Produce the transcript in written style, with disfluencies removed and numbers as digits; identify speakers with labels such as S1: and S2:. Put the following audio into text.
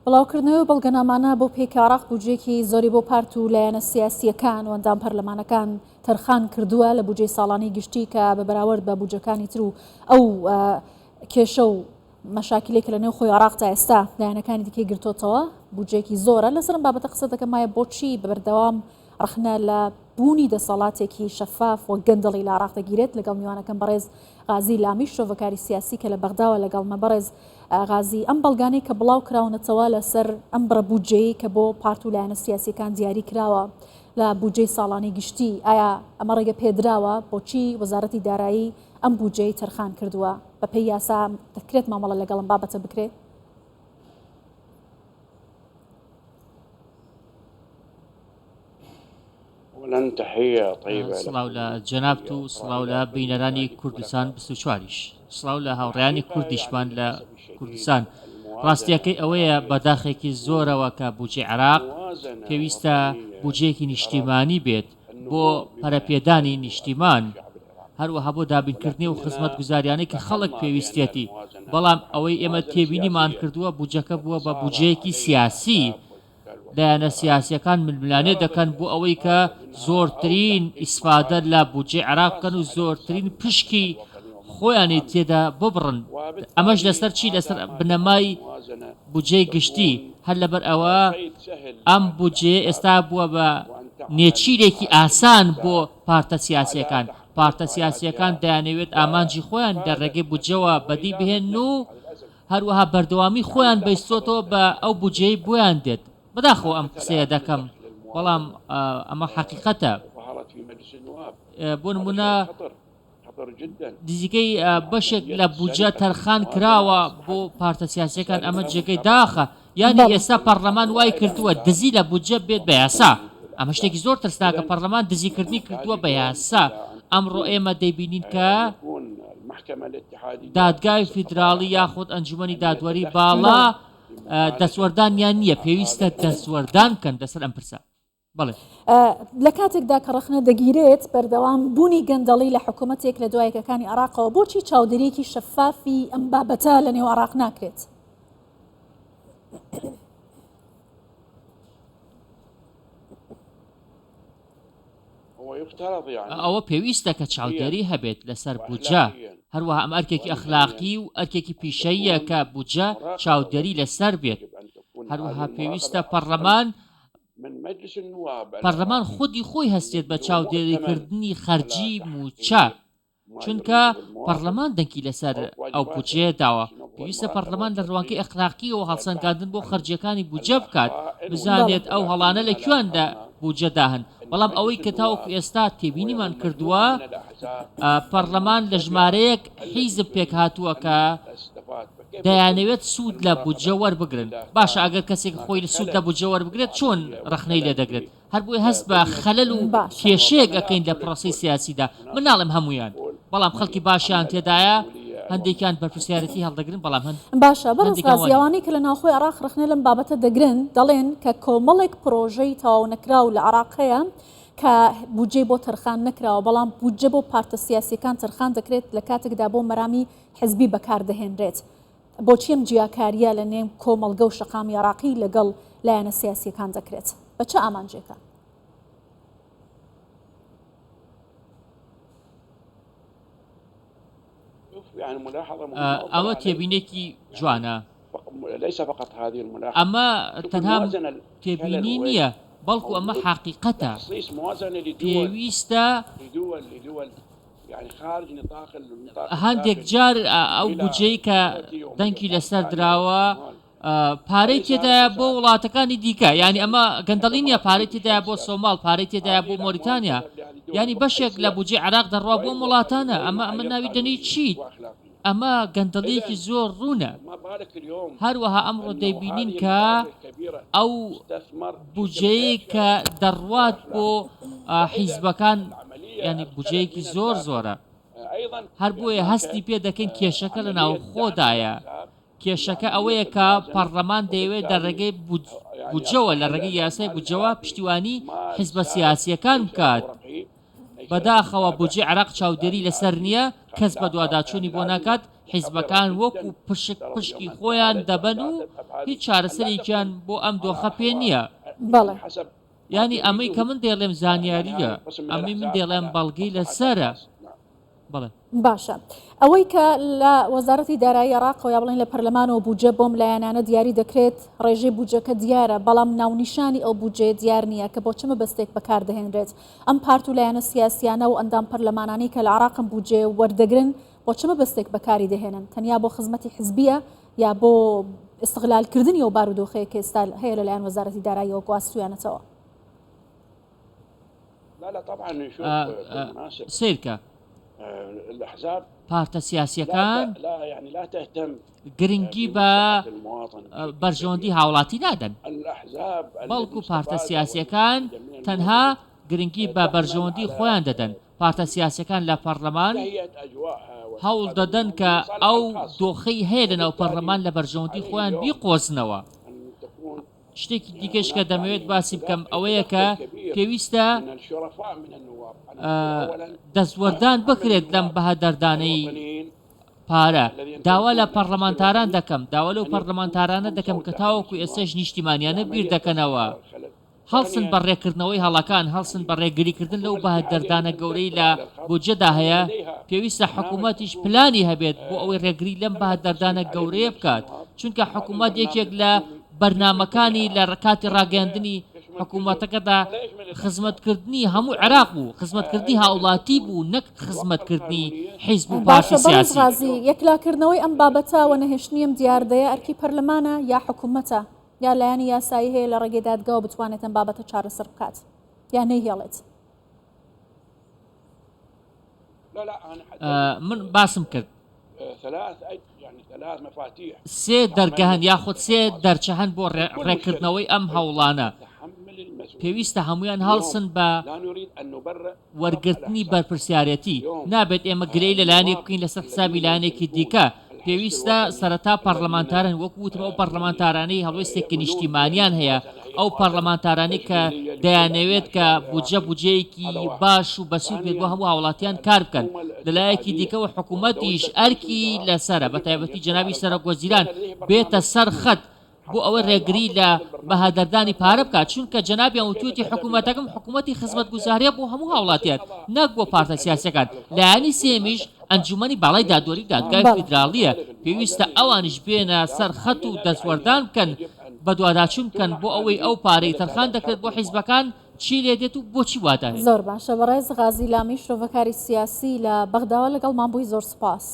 S1: بڵاوکردنەوە بەڵگەنامانە بۆ پێکارەق بودجێکی زۆری بۆ پارت و لایەنە سیاسیەکان و ئەندام پەرلەمانەکان تەرخان کردووە لە بودجێ ساڵانەی گشتی کە بە بەراورد بە بودجەکانی تر و ئەو کێشە و مەشاکلێک لە نێو خۆی عێراق تا ئێستا لایەنەکانی دیکەی گرتوتەوە بودجێکی زۆرە لەسەرم بابەتە قسە دەکەم وایە بۆچی بەبەردەوام ڕخنە لە بوونی دەسەڵاتێکی شەفاف و گەندەڵی لە عێراق دەگیرێت لەگەڵ میوانەکەم بەڕێز غازی لامی شۆڤەکاری سیاسی کە لە بەغداوە لەگەڵمە بەڕێز غازی ئەم بەڵگانەی کە بڵاو کراونەتەوە لەسەر ئەم بڕە بودجەی کە بۆ پارت و لایەنە سیاسیەکان دیاری کراوە لە بودجەی ساڵانەی گشتی ئایا ئەمە ڕێگە پێدراوە بۆچی وەزارەتی دارایی ئەم بودجەی تەرخان کردووە بە پێی یاسا دەکرێت مامەڵە لەگەڵم بابەتە بکرێت؟
S2: سڵاو لە جەنابت و سڵاو لە بینەرانی کوردستان 24ش سڵاو لە هاوڕێیانی کوردیشمان لە کوردستان. ڕاستیەکەی ئەوەیە بەداخێکی زۆرەوە کە بودجێ عێراق پێویستە بودجەیەکی نیشتیمانی بێت بۆ پەرەپێدانی نیشتیمان، هەروەها بۆ دابینکردنی و خزمەت گوزاریانەی کە خەڵک پێویستێتی. بەڵام ئەوەی ئێمە تێبینیمان کردووە بودجەکە بووە بە بودجەیەکی سیاسی. لایەنە سیاسیەکان ململانێ دەکەن بۆ ئەوەی کە زۆرترین ئیسفادە لە بودجێ عێراق بکەن و زۆرترین پشکی خۆیانی تێدا ببڕن. ئەمەش لەسەر چی؟ لەسەر بنەمای بودجەی گشتی. هەر لەبەر ئەوە ئەم بودجێ ئێستا بووە بە نێچیرێکی ئاسان بۆ پارتە سیاسیەکان. پارتە سیاسیەکان دەیانەوێت ئامانجی خۆیان دەڕێگەی بودجەوە بەدی بهێن و هەروەها بەردەوامی خۆیان بەیستۆتەوە بە ئەو بودجەی بۆیان دێت. بەداخەوە ئەم قسەیە دەکەم، بەڵام ئەمە حەقیقەتە. بۆ نمونە دیزیکەی بەشێک لە بودجە تەرخان کراوە بۆ پارتە سیاسیەکان، ئەمە جێگەی داخە. یانی ئێستا پەرلەمان وای کردووە دزی لە بودجە بێت بە یاسا. ئەمە شتێکی زۆر ترسناکە، پەرلەمان دزیکردنی کردووە بە یاسا. ئەمڕۆ ئێمە دەیبینین کە دادگای فیدراڵی یاخود ئەنجومەنی دادوەری باڵا دەسوەردانیان نییە، پێویستە دەسوەردان بکەن لەسەر ئەم پرسە. بەڵێ
S1: لە کاتێکدا کە ڕخنە دەگیرێت بەردەوام بوونی گەندەڵی لە حکوومەتێک لە دوایەکەکانی عێراقەوە، بۆچی چاودێریەکی شەفافی ئەم بابەتە لە نێو عێراق ناکرێت؟
S2: ئەوە پێویستە کە چاودێری هەبێت لەسەر بودجە. هەروەها ئەم ئەرکێکی ئەخلاقی و ئەرکێکی پیشەیە کە بودجە چاودێری لەسەر بێت. هەروەها پێویستە پەرلەمان خودی خۆی هەستێت بە چاودێریکردنی خەرجی موچە، چونکە پەرلەمان دەنگی لەسەر ئەو بودجەیە داوە. پێویستە پەرلەمان لە ڕوانگەی ئەخلاقی و هەڵسەنگاندن بۆ خەرجیەکانی بودجە بکات، بزانێت ئەو هەڵانە لە کوێندا بودجە داهن. بەڵام ئەوەی کە تاوەکو ئێستا تێبینیمان کردووە، پەرلەمان لە ژمارەیەک حیزب پێک هاتووە کە دەیانەوێت سوود لە بودجە وەربگرن. باشە ئەگەر کەسێک خۆی سوود لە بودجە وەربگرێت چۆن ڕخنەی لێ دەگرێت؟ هەر بۆی هەست بە خەلەل و کێشەیەک ئەەکەین لە پرۆسەی سیاسیدا. من ناڵێم هەمویان، بەڵام خەڵکی باشیان تێدایە، هەندێکیان بەرپرسیارەتی هەڵدەگرن، بەڵام هەند
S1: باشە. بەڕێز غازیەوانی کە لە ناوخۆی عێراق ڕخنە لەم بابەتە دەگرن، دەڵێن کە کۆمەڵێک پرۆژەی تەواو نەکراو لە عێراق هەیە کە بودجێ بۆ تەرخان نەکراوە، بەڵام بودجە بۆ پارتە سیاسیەکان تەرخان دەکرێت لە کاتێکدا بۆ مەرامی حزبی بەکاردەهێنرێت. بۆچی ئەم جیاکاریە لە نێو کۆمەڵگە و شەقامی عێراقی لەگەڵ لایەنە سیاسیەکان دەکرێت؟ بە چه ئامانجێکە؟
S2: ئەوە تێبینێکی جوانە. ئەمە تەنها تێبینی نییە، بەڵکو ئەمە حقیقەتە. پێویستە هەندێک جار ئەو بودجەی کە دەنگی لەسەر دراوە پارەی تێدایە بۆ وڵاتەکانی دیکە، ینی ئەمە گەندەڵی نییە، پارەی تێدایە بۆ سۆماڵ، پارەی تێدایە بۆ مۆریتانیا، ینی بەشێک لە بودجێ عێراق دەڕوا بۆ وڵاتانە. ئەمە ناوی دەنی چیت؟ ئەمە گەندەڵیەکی زۆر ڕوونە. هەروەها ئەمڕۆ دەیبینین کە ئەو بودجەیە کە دەڕوات بۆ حیزبەکان، ینی بودجەیەکی زۆر زۆرە. هەر بۆیە هەستی پێ دەکەین کێشەکە لە ناو خۆدایە. کێشەکە ئەوەیە کە پەرلەمان دەیەوێت لە ڕێگەی بودجەوە، لە ڕێگەی یاسای بودجەوە پشتیوانی حیزبە سیاسیەکان بکات. بەداخەوە بودجێ عێراق چاودێری لەسەر نییە، کەس بە دوواداچوونی بۆ ناکات، حیزبەکان وەکو پشکی خۆیان دەبەن و هیچ چارەسەرێکیان بۆ ئەم دۆخە پێ نییە.
S1: بەڵێ
S2: ینی ئەمەی کە من دێڵێم زانیاریە، ئەمەی من دێڵێم بەڵگەی لەسەرە. بەڵێ
S1: باشە ئەوەی کە لە وەزارەتی دارایی عێراق یا بڵین لە پەرلەمانەوە بوجە بۆم لایەنانە دیاری دەکرێت ڕێژەی بوجەکە دیارە بەڵام ناونیشانی ئەو بوجێ دیار نییە کە بۆ چمە بەستێک بەکاردەهێنرێت ئەم پارت و لایەنە سیاسیانە و ئەندام پەرلەمانانی کە لە عێراقم بوجێ وەردەگرن بۆ چمە بەستێک بەکاری دەهێنن تەنیا بۆ خزمەتی حزبیە یا بۆ استغلالکردنی ئەو بارودۆخەیە کە ئێستا هەیە لەلایەن وەزارەتی داراییەوە گواستویانەتەوە.
S2: سیرکە پارتە سیاسیەکان گرنگی بە بەرژەوەندی هاوڵاتی نادەن، بەڵکو پارتە سیاسیەکان تەنها گرنگی بە بەرژەوەندی خۆیان دەدەن. پارتە سیاسیەکان لە پەرلەمان هەوڵ دەدەن کە ئەو دۆخەی هەیە لەناو پەرلەمان لە بەرژەوەندی خۆیان بیقۆزنەوە. شتێکی دیکەش کە دەمەوێت باسی بکەم ئەوەیە کە پێویستە دەستوەردان بکرێت لەم بەهەدەردانەی پارە. داوا لە پەرلەمانتاران دەکەم، داوا لەو پەرلەمانتارانە دەکەم کە تاوەکو ئێستاش نیشتیمانیانە بیر دەکەنەوە هەڵسن بەڕێکردنەوەی هەڵەکان، هەڵسن بەڕێگریکردن لەو بەهەدەردانە گەورەی لە بودجەدا هەیە. پێویستە حکوومەتیش پلانی هەبێت بۆ ئەوەی ڕێگری لەم بەهەدەردانە گەورەیە بکات، چونکە حکوومەت یەکێک لە بەرنامەکانی لە ڕکاتی ڕاگەاندنی حکوومەتەکەدا خزمەتکردنی هەموو عێراق بوو، خزمەتکردنی هاوڵاتی بوو، نەک خزمەتکردنی حیزب و پارتی سیاسی.
S1: یەکلاکردنەوەی ئەم بابەتەوە نەهێشتنیم دیاردەیە ئەرکی پەرلەمانە یا حکوومەتە یا لایەنی یاسایی هەیە لە ڕێگەی دادگاوە بتوانێت ئەم بابەتە چارەسەر بکات یا نەیهێڵێت.
S2: من باسم کرد سێ دەرگەهن یاخود سێ دەرچە هەن بۆ ڕێکردنەوەی ئەم هەوڵانە. پێویستە هەمویان هەڵسن بە وەرگرتنی بەرپرسیارەتی. نابێت ئێمە گرەی لەلایەنێک بکەین لەسەر حسابی لایەنێکی دیکە. پێویستە سەرەتا پەرلەمانتارن وەکو وتم ئەو پەرلەمانتارانەی هەڵوێستێکی نیشتیمانیان هەیە، ئەو پەرلەمانتارانی کە دەیانەوێت کە بودجەیەکی باش و بەسوود بێت بۆ هەموو هاوڵاتیان کار بکەن. لەلایەکی دیکەەوە حکوومەتیش ئەرکی لەسرە، بە تایبەتی جەنابی سەرۆکوەزیران بێتە سەر خەت بۆ ئەوە ڕێگری لە بەهادەردانی پارە بکات، چونکە جەنابیان وتوێتی حکوومەتەکەم حکوومەتی خزمەتگوزاریە بۆ هەموو هاوڵاتیان نەک بۆ پارتە سیاسەکان. لایەنی سێمیش ئەنجومەنی باڵای دادوەری دادگای فیدراڵیە. پێویستە ئەوانش بێنە سەر خەت و دەستوەردان بکەن، بە دوواداچوون بکەن بۆ ئەوەی ئەو پارەی تەرخان دەکرێت بۆ حیزبەکان چی لێ دێت و بۆچی وادانێت.
S1: زۆر باشە. بەڕێز غازی لامی شرۆڤەکاری سیاسی لە بەغداوە لەگەڵمان بووی، زۆر سوپاس.